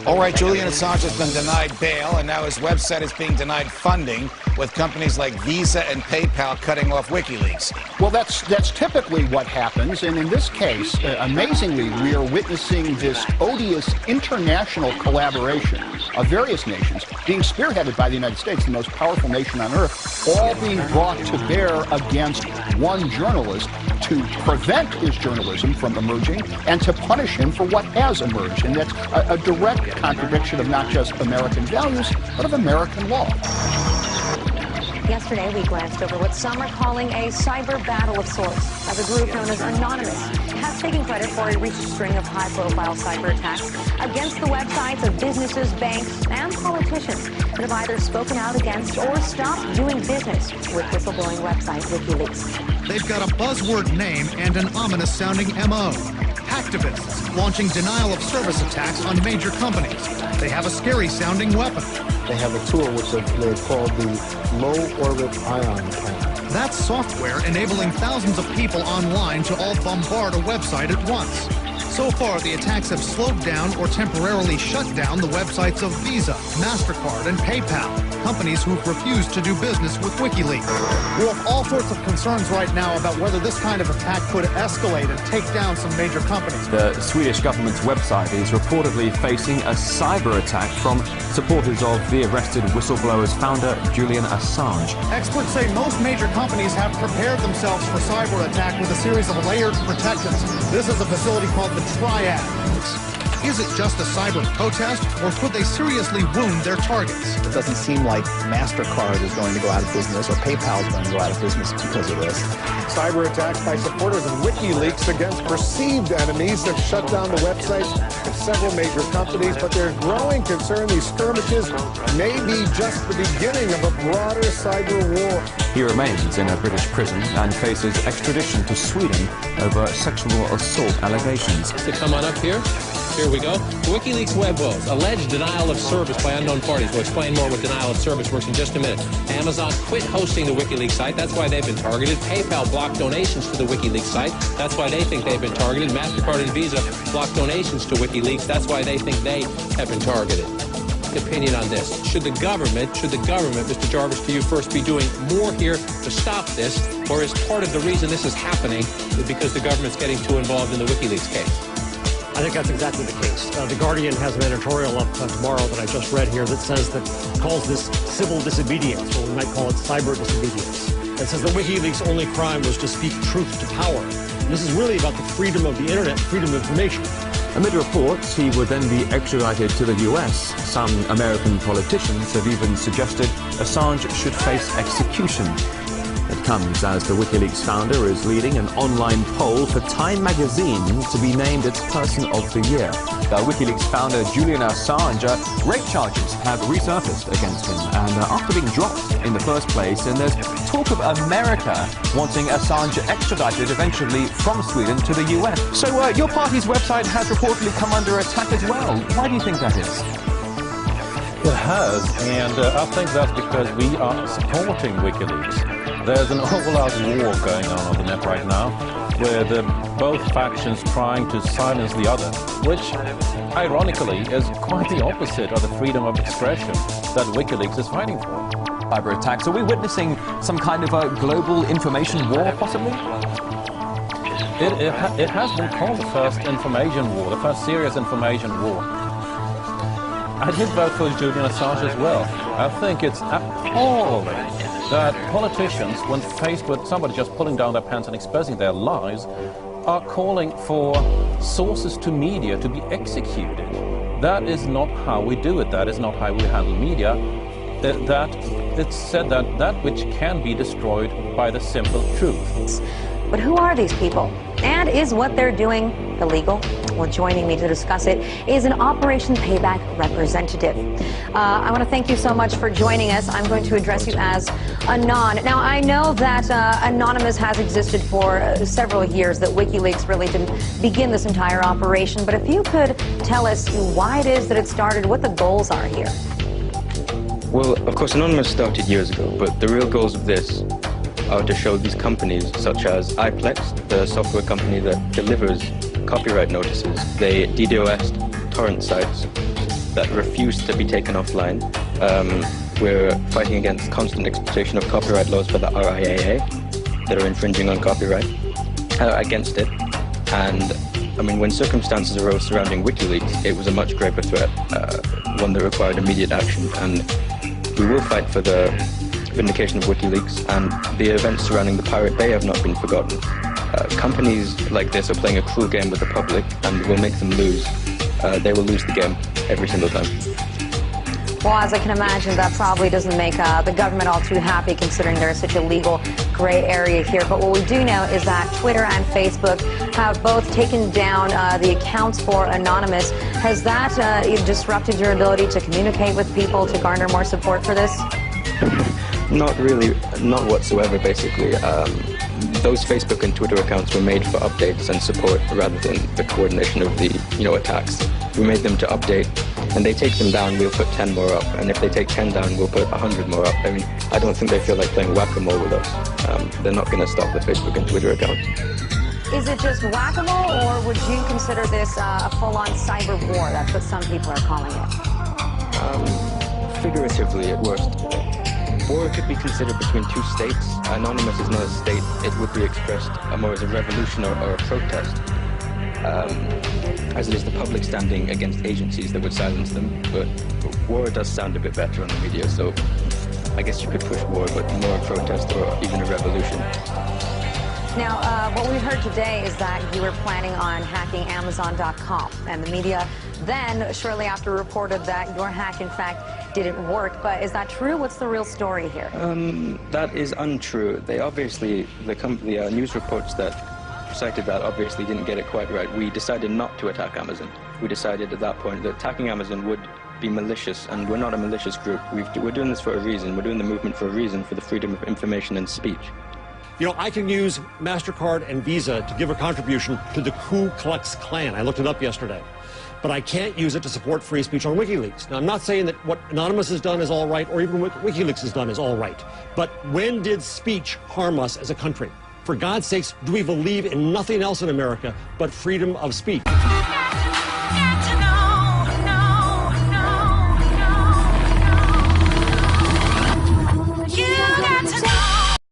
All right, Julian Assange has been denied bail, and now his website is being denied funding, with companies like Visa and PayPal cutting off WikiLeaks. Well, that's typically what happens, and in this case, amazingly, we are witnessing this odious international collaboration of various nations being spearheaded by the United States, the most powerful nation on earth, all being brought to bear against one journalist to prevent his journalism from emerging and to punish him for what has emerged. And that's a direct contradiction of not just American values, but of American law. Yesterday, we glanced over what some are calling a cyber battle of sorts, as a group known as Anonymous has taken credit for a recent string of high-profile cyber attacks against the websites of businesses, banks, and politicians that have either spoken out against or stopped doing business with whistleblowing website WikiLeaks. They've got a buzzword name and an ominous-sounding MO. Hacktivists launching denial-of-service attacks on major companies. They have a scary-sounding weapon. They have a tool which they call the low-orbit ion cannon. That's software enabling thousands of people online to all bombard a website at once. So far, the attacks have slowed down or temporarily shut down the websites of Visa, MasterCard, and PayPal, companies who've refused to do business with WikiLeaks. We have all sorts of concerns right now about whether this kind of attack could escalate and take down some major companies. The Swedish government's website is reportedly facing a cyber attack from supporters of the arrested whistleblower's founder, Julian Assange. Experts say most major companies have prepared themselves for cyber attack with a series of layered protections. This is a facility called the Triad. Is it just a cyber protest, or could they seriously wound their targets? It doesn't seem like MasterCard is going to go out of business or PayPal is going to go out of business because of this. Cyber attacks by supporters of WikiLeaks against perceived enemies have shut down the websites of several major companies, but there's growing concern these skirmishes may be just the beginning of a broader cyber war. He remains in a British prison and faces extradition to Sweden over sexual assault allegations. To come on up here. Here we go. WikiLeaks web woes. Alleged denial of service by unknown parties. We'll explain more what denial of service works in just a minute. Amazon quit hosting the WikiLeaks site. That's why they've been targeted. PayPal blocked donations to the WikiLeaks site. That's why they think they've been targeted. MasterCard and Visa blocked donations to WikiLeaks. That's why they think they have been targeted. Opinion on this. Should the government, Mr. Jarvis, to you first, be doing more here to stop this, or is part of the reason this is happening because the government's getting too involved in the WikiLeaks case? I think that's exactly the case. The Guardian has an editorial up tomorrow that I just read here that says calls this civil disobedience, or we might call it cyber disobedience. It says that WikiLeaks' only crime was to speak truth to power. And this is really about the freedom of the internet, freedom of information. Amid reports he would then be extradited to the US, some American politicians have even suggested Assange should face execution. It comes as the WikiLeaks founder is leading an online poll for Time magazine to be named its Person of the Year. The WikiLeaks founder Julian Assange, rape charges have resurfaced against him, and after being dropped in the first place, and there's talk of America wanting Assange extradited eventually from Sweden to the US. So your party's website has reportedly come under attack as well. Why do you think that is? It has, and I think that's because we are supporting WikiLeaks. There's an all-out war going on the net right now, with both factions trying to silence the other, which, ironically, is quite the opposite of the freedom of expression that WikiLeaks is fighting for. Cyber attacks. Are we witnessing some kind of a global information war, possibly? It has been called the first information war, the first serious information war. I did vote for Julian Assange as well. I think it's appalling that politicians, when faced with somebody just pulling down their pants and exposing their lies, are calling for sources to media to be executed. That is not how we do it. That is not how we handle media. It's said that which can be destroyed by the simple truth. But who are these people? And is what they're doing illegal? Well, joining me to discuss it is an Operation Payback representative. I want to thank you so much for joining us. I'm going to address you as Anon. Now, I know that Anonymous has existed for several years, that WikiLeaks really didn't begin this entire operation. But if you could tell us why it is that it started, what the goals are here. Well, of course, Anonymous started years ago, but the real goals of this are to show these companies, such as iPlex, the software company that delivers copyright notices. They DDoS'd torrent sites that refuse to be taken offline. We're fighting against constant exploitation of copyright laws by the RIAA that are infringing on copyright, against it. And I mean, when circumstances arose surrounding WikiLeaks, it was a much graver threat, one that required immediate action. And we will fight for the vindication of WikiLeaks, and the events surrounding the Pirate Bay have not been forgotten. Companies like this are playing a cruel game with the public, and will make them lose. They will lose the game every single time. Well, as I can imagine, that probably doesn't make the government all too happy, considering there's such a legal gray area here. But what we do know is that Twitter and Facebook have both taken down the accounts for Anonymous. Has that disrupted your ability to communicate with people, to garner more support for this? Not really, not whatsoever, basically. Those Facebook and Twitter accounts were made for updates and support rather than the coordination of the, attacks. We made them to update, and they take them down, we'll put 10 more up. And if they take 10 down, we'll put 100 more up. I mean, I don't think they feel like playing whack-a-mole with us. They're not going to stop the Facebook and Twitter accounts. Is it just whack-a-mole, or would you consider this a full-on cyber war? That's what some people are calling it. Figuratively, at worst. War could be considered between two states. Anonymous is not a state. It would be expressed more as a revolution or a protest, as it is the public standing against agencies that would silence them. But war does sound a bit better on the media, so I guess you could push war, but more a protest or even a revolution. Now, what we heard today is that you were planning on hacking Amazon.com, and the media then, shortly after, reported that your hack, in fact, didn't work. But is that true? What's the real story here? That is untrue. They obviously, the news reports that cited that obviously didn't get it quite right. We decided not to attack Amazon. We decided at that point that attacking Amazon would be malicious, and we're not a malicious group. We're doing this for a reason. We're doing the movement for a reason, for the freedom of information and speech. I can use MasterCard and Visa to give a contribution to the Ku Klux Klan. I looked it up yesterday. But I can't use it to support free speech on WikiLeaks. Now, I'm not saying that what Anonymous has done is all right, or even what WikiLeaks has done is all right. But when did speech harm us as a country? For God's sakes, do we believe in nothing else in America but freedom of speech?